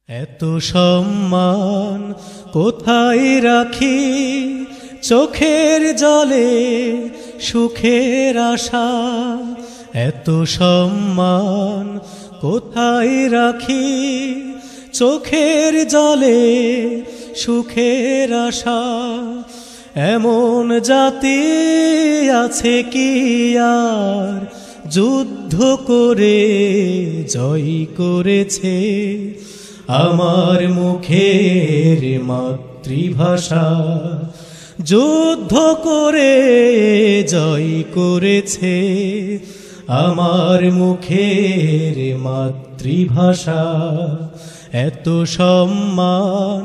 এত সম্মান কোথায় রাখি, চোখের জলে সুখের আশা। এত সম্মান কোথায় রাখি, চোখের জলে সুখের আশা। এমন জাতি আছে কি আর যুদ্ধ করে জয় করেছে আমার মুখের মাতৃভাষা। যুদ্ধ করে জয় করেছে আমার মুখের মাতৃভাষা। এত সম্মান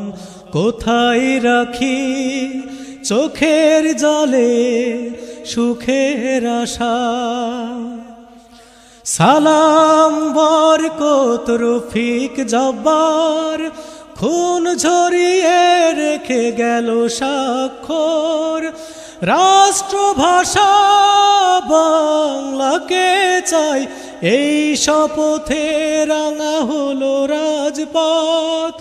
কোথায় রাখি, চোখের জলে সুখের আশা। সালাম বরকত রফিক জব্বার, খুন ঝরিয়ে রেখে গেল স্বাক্ষর। রাষ্ট্রভাষা বাংলাকে চাই, এই শপথে রাঙা হলো রাজপথ।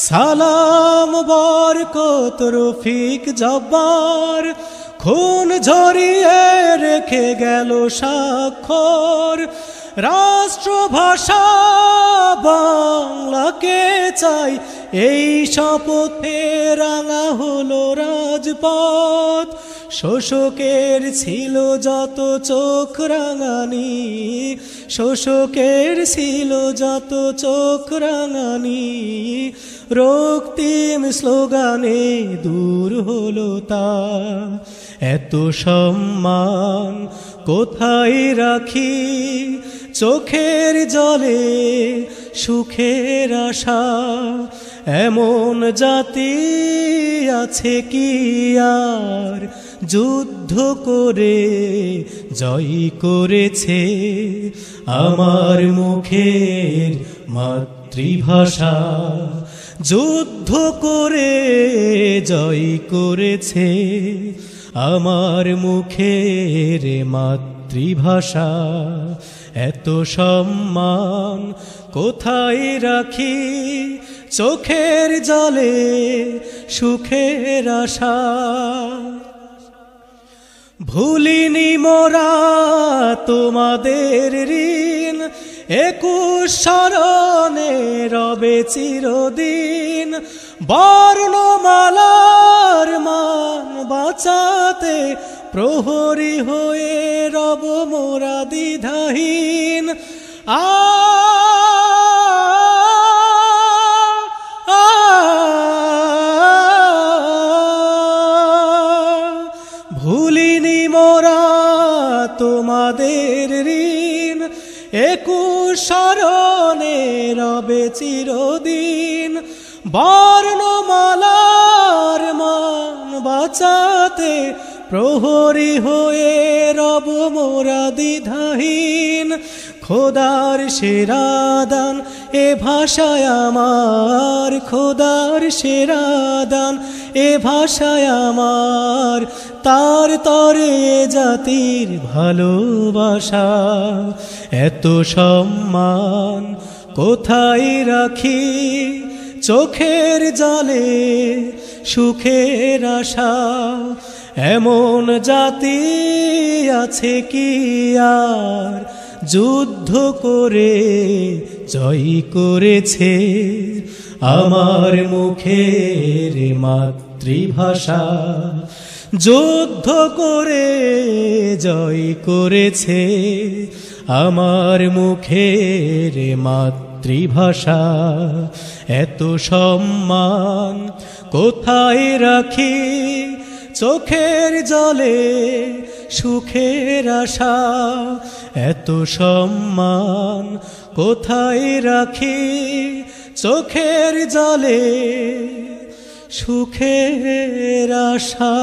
সালাম বরকত রফিক জব্বার, খুন ঝরিয়ে রেখে গেল স্বাক্ষর। রাষ্ট্রভাষা বাংলাকে চাই, এই শপথে রাঙা হলো রাজপথ। শোষকের ছিল যত চোখ রাঙানি, শোষকের ছিল যত চোখ রাঙানি। রক্তিম স্লোগানে দূর হলো তা। এত সম্মান কোথায় রাখি, চোখের জলে সুখের আশা। এমন জাতি আছে কি আর যুদ্ধ করে জয় করেছে আমার মুখের মাতৃভাষা। যুদ্ধ করে জয় করেছে আমার মুখের মাতৃভাষা। এত সম্মান কোথায় রাখি, চোখের জলে সুখের আশা। ভুলিনি মোরা তোমাদের ঋণ, 21 স্মরণে রবে চিরদিন। বর্ণমালার মান বাঁচাতে প্রহরী হয়ে রব মোরা দ্বিধাহীন। ভুলিনি মোরা তোমাদের ঋণ, 21 স্মরণে রবে চিরদিন। বর্ণমালার মান বাঁচাতে প্রহরী হয়ে রব মোরা দ্বিধাহীন। খোদার সেরা দান এ ভাষায় আমার, খোদার সেরা দান এ ভাষায় আমার। তার তরে জাতির ভালোবাসা। এত সম্মান কোথায় রাখি, চোখের জলে সুখের আশা। এমন জাতি আছে কি আর যুদ্ধ করে জয় করেছে আমার মুখের মাতৃভাষা। যুদ্ধ করে জয় করেছে আমার মুখের মাতৃভাষা। এত সম্মান কোথায় রাখি, চোখের জলে সুখের আশা। এত সম্মান কোথায় রাখি, চোখের জলে সুখের আশা।